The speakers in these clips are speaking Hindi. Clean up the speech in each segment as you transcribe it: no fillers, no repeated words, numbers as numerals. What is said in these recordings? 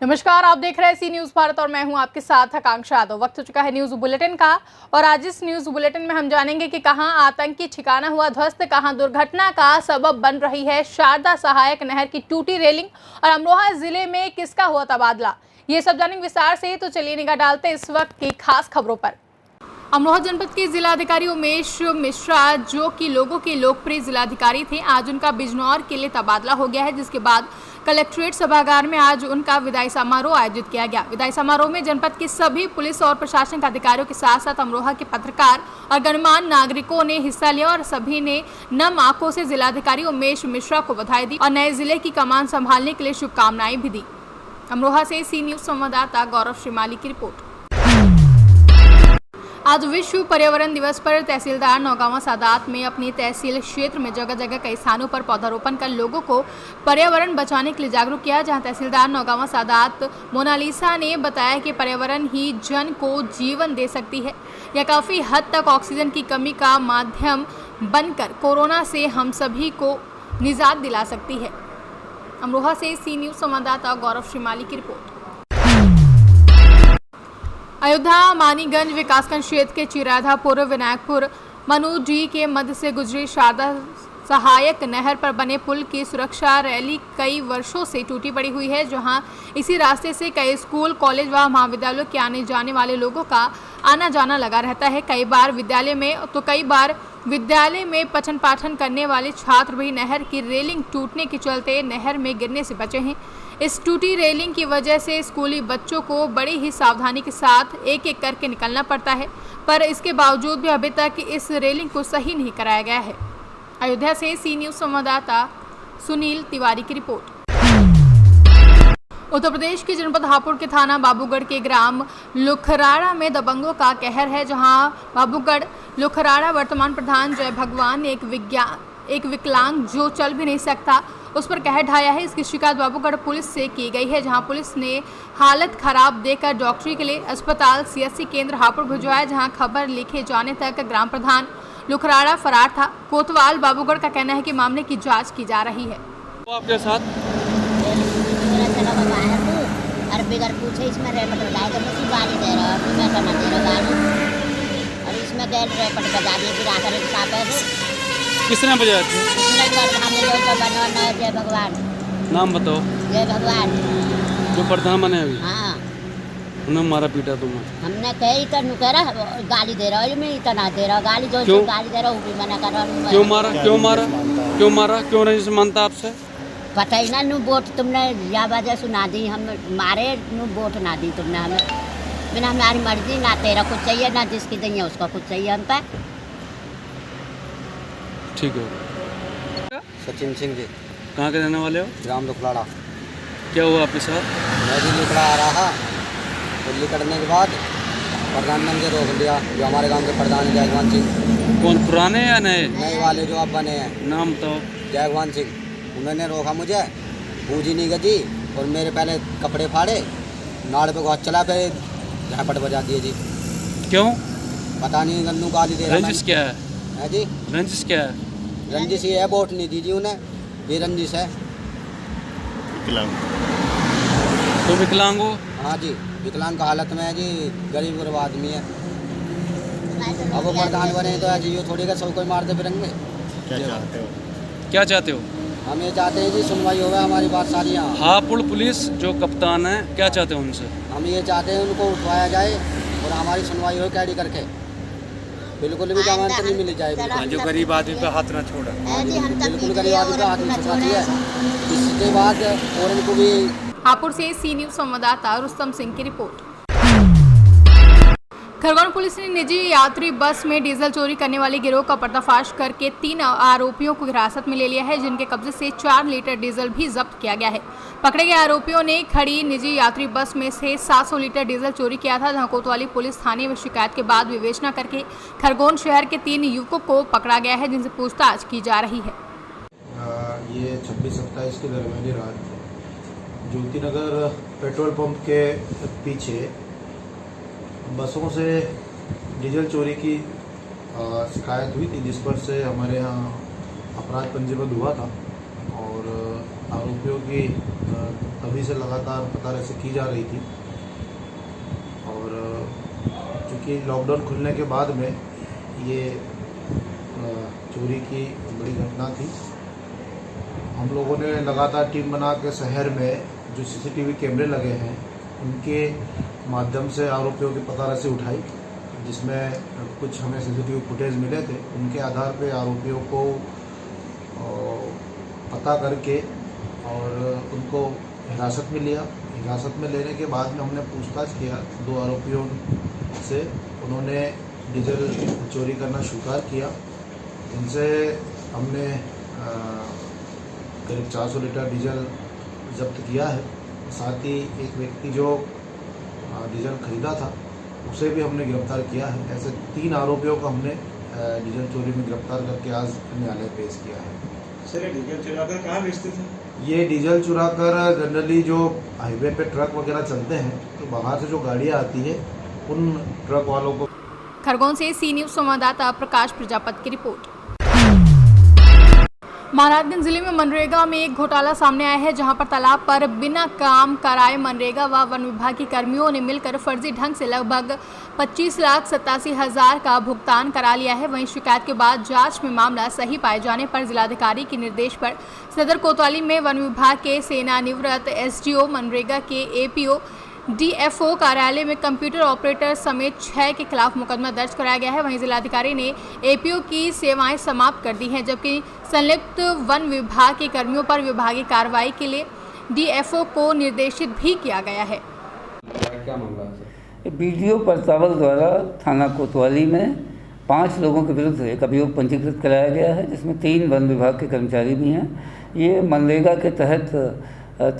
नमस्कार, आप देख रहे हैं सी न्यूज भारत और मैं हूं आपके साथ आकांक्षा यादव। वक्त हो चुका है न्यूज बुलेटिन का और आज इस न्यूज बुलेटिन में हम जानेंगे कि कहां आतंकी ठिकाना हुआ ध्वस्त, कहां दुर्घटना का सबब बन रही है शारदा सहायक नहर की टूटी रेलिंग और अमरोहा जिले में किसका हुआ तबादला। ये सब जानेंगे विस्तार से, तो चलिए निगाह डालते हैं इस वक्त की खास खबरों पर। अमरोहा जनपद के जिलाधिकारी उमेश मिश्रा, जो कि लोगों के लोकप्रिय जिलाधिकारी थे, आज उनका बिजनौर के लिए तबादला हो गया है, जिसके बाद कलेक्ट्रेट सभागार में आज उनका विदाई समारोह आयोजित किया गया। विदाई समारोह में जनपद के सभी पुलिस और प्रशासनिक अधिकारियों के साथ साथ अमरोहा के पत्रकार और गणमान्य नागरिकों ने हिस्सा लिया और सभी ने नम आंखों से जिलाधिकारी उमेश मिश्रा को बधाई दी और नए जिले की कमान संभालने के लिए शुभकामनाएं भी दी। अमरोहा से सी न्यूज संवाददाता गौरव श्रीमाली की रिपोर्ट। आज विश्व पर्यावरण दिवस पर तहसीलदार नौगावा सादात में अपनी तहसील क्षेत्र में जगह जगह कई स्थानों पर पौधारोपण कर लोगों को पर्यावरण बचाने के लिए जागरूक किया। जहां तहसीलदार नौगावा सादात मोनालिसा ने बताया कि पर्यावरण ही जन को जीवन दे सकती है। यह काफ़ी हद तक ऑक्सीजन की कमी का माध्यम बनकर कोरोना से हम सभी को निजात दिला सकती है। अमरोहा से सी न्यूज संवाददाता गौरव श्रीमाली की रिपोर्ट। अयोध्या मानीगंज विकासखंड क्षेत्र के चिराधापुर विनायकपुर मनुडी के मध्य से गुजरी शारदा सहायक नहर पर बने पुल की सुरक्षा रैली कई वर्षों से टूटी पड़ी हुई है, जहां इसी रास्ते से कई स्कूल, कॉलेज व महाविद्यालयों के आने जाने वाले लोगों का आना जाना लगा रहता है। कई बार विद्यालय में पठन पाठन करने वाले छात्र भी नहर की रेलिंग टूटने के चलते नहर में गिरने से बचे हैं। इस टूटी रेलिंग की वजह से स्कूली बच्चों को बड़ी ही सावधानी के साथ एक एक करके निकलना पड़ता है, पर इसके बावजूद भी अभी तक इस रेलिंग को सही नहीं कराया गया है। अयोध्या से सी न्यूज संवाददाता सुनील तिवारी की रिपोर्ट। उत्तर प्रदेश के जनपद हापुड़ के थाना बाबूगढ़ के ग्राम लुखराड़ा में दबंगों का कहर है, जहां बाबूगढ़ लुखराड़ा वर्तमान प्रधान जय भगवान एक विकलांग जो चल भी नहीं सकता, उस पर कहर ढाया है। इसकी शिकायत बाबूगढ़ पुलिस से की गई है, जहां पुलिस ने हालत खराब देखकर डॉक्टरी के लिए अस्पताल सीएससी केंद्र हापुड़ भिजवाया, जहां खबर लिखे जाने तक ग्राम प्रधान लुखराड़ा फरार था। कोतवाल बाबूगढ़ का कहना है कि मामले की जांच की जा रही है। तो आपके साथ बिगर पूछे इसमें रेपट लगाए तो मुझे गाली दे रहा है, मैं करना दे रहा गाली और इसमें गैर रेपट बजा दिए फिर आकर एक साथ है। किसने बजाया थे? जय भगवान। नाम बताओ। जय भगवान जो प्रधान बने अभी। हाँ, उन्होंने मारा पीटा तुम्हें? हमने कही तो कह रहा गाली दे रहा है, मैं इतना दे रहा गाली जो गाली दे रहा वो भी मना कर रहा। क्यों मारा क्यों नहीं से मानता आपसे? पता ही ना, वोट तुमने या वजह सुना दी, हम मारे वोट ना दी तुमने हमें, बिना हमारी मर्जी, ना तेरा कुछ चाहिए ना जिसकी चाहिए उसका कुछ चाहिए हम पे। ठीक है। सचिन सिंह जी। कहाँ के रहने वाले हो? ग्राम लुखराड़ा। क्या हुआ आपके साथ? मैं भी लुखड़ा आ रहा था, दिल्ली करने के बाद प्रधानमंत्री ने रोक लिया, जो हमारे गांव के प्रधान है जयगवान सिंह। कौन, पुराने या नए? नए वाले जो अब बने हैं। नाम बताओ। जयगवान सिंह। उन्होंने रोका मुझे, पूजी नहीं गजी और मेरे पहले कपड़े फाड़े, नाड़ पे घोष चला, फिर झापट बजा दिए जी। क्यों? पता नहीं, गन्नू गाली दे रहा। रंजिश क्या है जी? रंजिश क्या है? रंजिश ये है, वोट नहीं दी जी उन्हें, ये रंजिश है। तो विकलांग हो? हाँ जी, विकलांग का हालत में है जी, गरीब गुरब आदमी है। अब वो प्रधान बने तो है जी, ये थोड़ी का सब कोई मारते फिरेंगे। क्या चाहते हो? हम ये चाहते हैं जी सुनवाई होगा हमारी बात सारी यहाँ। हापुड़ पुलिस जो कप्तान है, क्या चाहते हैं उनसे? हम ये चाहते हैं उनको उठवाया जाए और हमारी सुनवाई हो कैडी करके, बिल्कुल भी जमानत नहीं मिली जाएगी। जो गरीब आदमी पे हाथ ना छोड़ा। बिल्कुल गरीब आदमी पे हाथ नहीं छोड़ना चाहिए। इसके बाद और इनको भी। हापुड़ से सी न्यूज संवाददाता रुस्तम सिंह की रिपोर्ट। खरगोन पुलिस ने निजी यात्री बस में डीजल चोरी करने वाले गिरोह का पर्दाफाश करके 3 आरोपियों को हिरासत में ले लिया है, जिनके कब्जे से 4 लीटर डीजल भी जब्त किया गया है। पकड़े गए आरोपियों ने खड़ी निजी यात्री बस में से 700 लीटर डीजल चोरी किया था, जहां कोतवाली पुलिस थाने में शिकायत के बाद विवेचना करके खरगोन शहर के 3 युवकों को पकड़ा गया है, जिनसे पूछताछ की जा रही है। ये 26-27 के दरमियानी रात ज्योति नगर पेट्रोल पंप के पीछे बसों से डीजल चोरी की शिकायत हुई थी, जिस पर से हमारे यहाँ अपराध पंजीबद्ध हुआ था। और आरोपियों की तभी से लगातार पता रैसे की जा रही थी। और चूँकि लॉकडाउन खुलने के बाद में ये चोरी की बड़ी घटना थी, हम लोगों ने लगातार टीम बना के शहर में जो सीसीटीवी कैमरे लगे हैं उनके माध्यम से आरोपियों की पता रैसे उठाई, जिसमें कुछ हमें सीसीटीवी फुटेज मिले थे। उनके आधार पे आरोपियों को पता करके और उनको हिरासत में लिया। हिरासत में लेने के बाद में हमने पूछताछ किया 2 आरोपियों से। उन्होंने डीजल चोरी करना स्वीकार किया। इनसे हमने करीब 400 लीटर डीजल जब्त किया है। साथ ही एक व्यक्ति जो डीजल खरीदा था उसे भी हमने गिरफ्तार किया है। ऐसे 3 आरोपियों को हमने डीजल चोरी में गिरफ्तार करके आज न्यायालय पेश किया है। सर, ये डीजल चुराकर कहाँ बेचते थे? ये डीजल चुराकर जनरली जो हाईवे पे ट्रक वगैरह चलते हैं तो बाहर से जो गाड़ियाँ आती है उन ट्रक वालों को। खरगोन से सी न्यूज संवाददाता प्रकाश प्रजापति की रिपोर्ट। महाराजगंज जिले में मनरेगा में एक घोटाला सामने आया है, जहां पर तालाब पर बिना काम कराए मनरेगा व वन विभाग के कर्मियों ने मिलकर फर्जी ढंग से लगभग 25,87,000 का भुगतान करा लिया है। वहीं शिकायत के बाद जांच में मामला सही पाए जाने पर जिलाधिकारी के निर्देश पर सदर कोतवाली में वन विभाग के सेवानिवृत्त एसडीओ, मनरेगा के एपीओ, डीएफओ कार्यालय में कंप्यूटर ऑपरेटर समेत 6 के खिलाफ मुकदमा दर्ज कराया गया है। वहीं जिलाधिकारी ने एपीओ की सेवाएं समाप्त कर दी हैं, जबकि संलिप्त वन विभाग के कर्मियों पर विभागीय कार्रवाई के लिए डीएफओ को निर्देशित भी किया गया है। क्या मामला है सर? बीडीओ परसावल द्वारा थाना कोतवाली में 5 लोगों के विरुद्ध एक अभियोग पंजीकृत कराया गया है, जिसमें 3 वन विभाग के कर्मचारी भी हैं। ये मनरेगा के तहत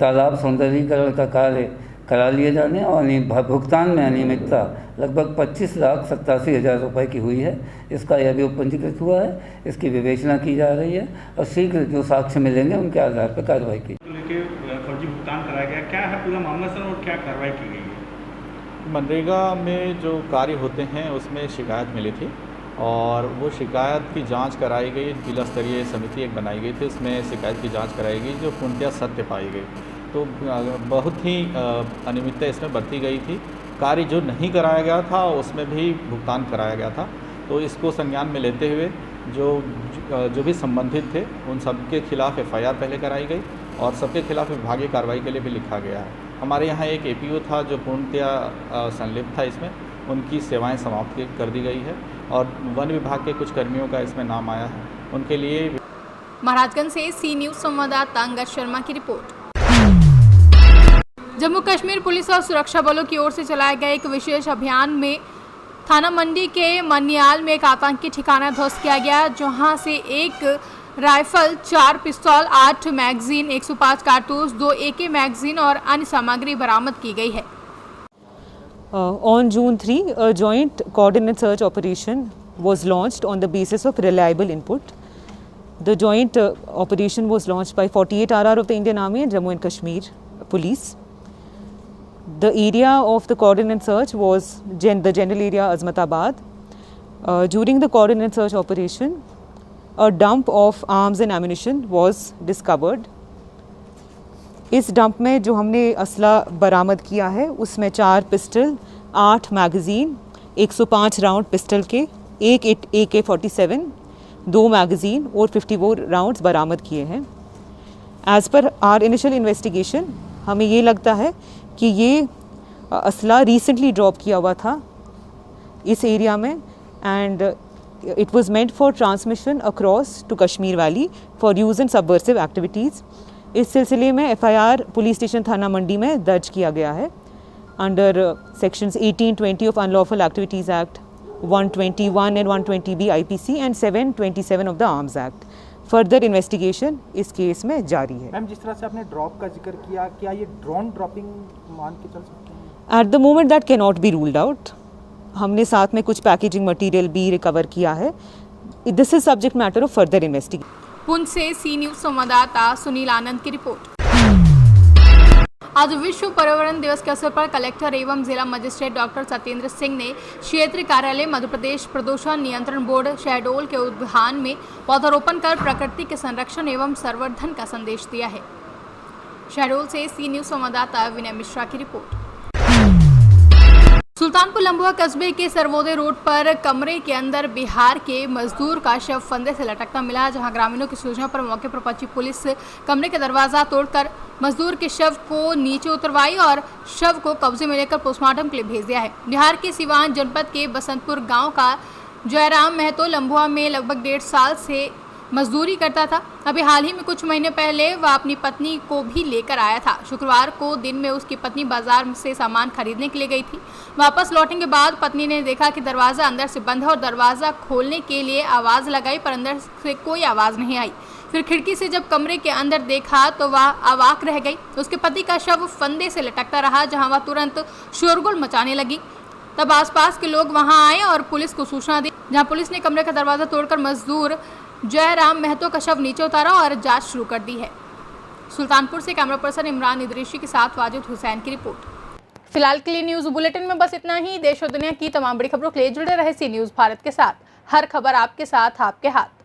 तालाब सौंदर्यीकरण का कार्य करा लिए जाने और भुगतान में अनियमितता लगभग 25,87,000 रुपये की हुई है। इसका यह अभियोग पंजीकृत हुआ है। इसकी विवेचना की जा रही है और शीघ्र जो साक्ष्य मिलेंगे उनके आधार पर कार्रवाई की। लेके फर्जी भुगतान कराया गया, क्या है पूरा मामला सर और क्या कार्रवाई की गई है? मनरेगा में जो कार्य होते हैं उसमें शिकायत मिली थी और वो शिकायत की जांच कराई गई। जिला स्तरीय समिति एक बनाई गई थी, उसमें शिकायत की जांच कराई गई जो पूर्णतः सत्य पाई गई। तो बहुत ही अनियमितता इसमें बरती गई थी। कार्य जो नहीं कराया गया था उसमें भी भुगतान कराया गया था। तो इसको संज्ञान में लेते हुए जो भी संबंधित थे उन सबके खिलाफ एफआईआर पहले कराई गई और सबके खिलाफ विभागीय कार्रवाई के लिए भी लिखा गया है। हमारे यहाँ एक एपीओ था जो पूर्णतया संलिप्त था, इसमें उनकी सेवाएं समाप्त कर दी गई है और वन विभाग के कुछ कर्मियों का इसमें नाम आया है। उनके लिए महाराजगंज से सी न्यूज संवाददाता अंगद शर्मा की रिपोर्ट। जम्मू कश्मीर पुलिस और सुरक्षा बलों की ओर से चलाए गए एक विशेष अभियान में थाना मंडी के मनियाल में एक आतंकी ठिकाना ध्वस्त किया गया, जहां से एक राइफल, 4 पिस्तौल, 8 मैगजीन, 105 कारतूस, 2 AK मैगजीन और अन्य सामग्री बरामद की गई है। On June 3, a joint coordinated search operation was launched on the basis of reliable input. The joint operation was launched by 48 RR of the Indian Army and Jammu and Kashmir Police. The area of the coordinated search was the general area Azmatabad. During the coordinated search operation, a dump of arms and ammunition was discovered. इस डंप में जो हमने असला बरामद किया है उसमें 4 पिस्टल, 8 मैगज़ीन, 105 राउंड पिस्टल के, 1 AK-47, 2 मैगज़ीन और 54 राउंड्स बरामद किए हैं। As per are initial investigation हमें ये लगता है कि ये असला रिसेंटली ड्रॉप किया हुआ था इस एरिया में and it was meant for transmission across to Kashmir valley for use in subversive activities. इस सिलसिले में FIR पुलिस स्टेशन थाना मंडी में दर्ज किया गया है under sections 1820 of unlawful activities act, 121 and 120B IPC and 727 of the arms act. Further investigation इस केस में जारी है। मैम, जिस तरह से आपने ड्रॉप का जिक्र किया, क्या ये ड्रोन ड्रॉपिंग मान के चल सकते हैं? At the moment that can not be ruled out. हमने साथ में कुछ पैकेजिंग मटेरियल भी रिकवर किया है। This is subject matter of further investigation. Poonch से सी न्यूज संवाददाता सुनील आनंद की रिपोर्ट। आज विश्व पर्यावरण दिवस के अवसर पर कलेक्टर एवं जिला मजिस्ट्रेट डॉक्टर सत्येंद्र सिंह ने क्षेत्रीय कार्यालय मध्य प्रदेश प्रदूषण नियंत्रण बोर्ड शहडोल के उद्यान में पौधारोपण कर प्रकृति के संरक्षण एवं संवर्धन का संदेश दिया है। शहडोल से सी न्यूज संवाददाता विनय मिश्रा की रिपोर्ट। सुल्तानपुर लंबुआ कस्बे के सर्वोदय रोड पर कमरे के अंदर बिहार के मजदूर का शव फंदे से लटकता मिला, जहां ग्रामीणों की सूचना पर मौके पर पहुंची पुलिस कमरे का दरवाजा तोड़कर मजदूर के शव को नीचे उतरवाई और शव को कब्जे में लेकर पोस्टमार्टम के लिए भेज दिया है। बिहार के सिवान जनपद के बसंतपुर गांव का जयराम महतो लंबुआ में लगभग 1.5 साल से मजदूरी करता था। अभी हाल ही में कुछ महीने पहले वह अपनी पत्नी को भी लेकर आया था। शुक्रवार को दिन में उसकी पत्नी बाजार से सामान खरीदने के लिए गई थी। वापस लौटने के बाद पत्नी ने देखा कि दरवाज़ा अंदर से बंद है और दरवाज़ा खोलने के लिए आवाज़ लगाई पर अंदर से कोई आवाज़ नहीं आई। फिर खिड़की से जब कमरे के अंदर देखा तो वह अवाक रह गई। उसके पति का शव फंदे से लटकता रहा, जहाँ वह तुरंत शोरगुल मचाने लगी। तब आसपास के लोग वहां आए और पुलिस को सूचना दी, जहां पुलिस ने कमरे का दरवाज़ा तोड़कर मजदूर जयराम महतो का शव नीचे उतारा और जांच शुरू कर दी है। सुल्तानपुर से कैमरा पर्सन इमरान इदरीशी के साथ वाजिद हुसैन की रिपोर्ट। फिलहाल के लिए न्यूज बुलेटिन में बस इतना ही। देश और दुनिया की तमाम बड़ी खबरों के लिए जुड़े रहे सी न्यूज भारत के साथ। हर खबर आपके साथ, आपके हाथ।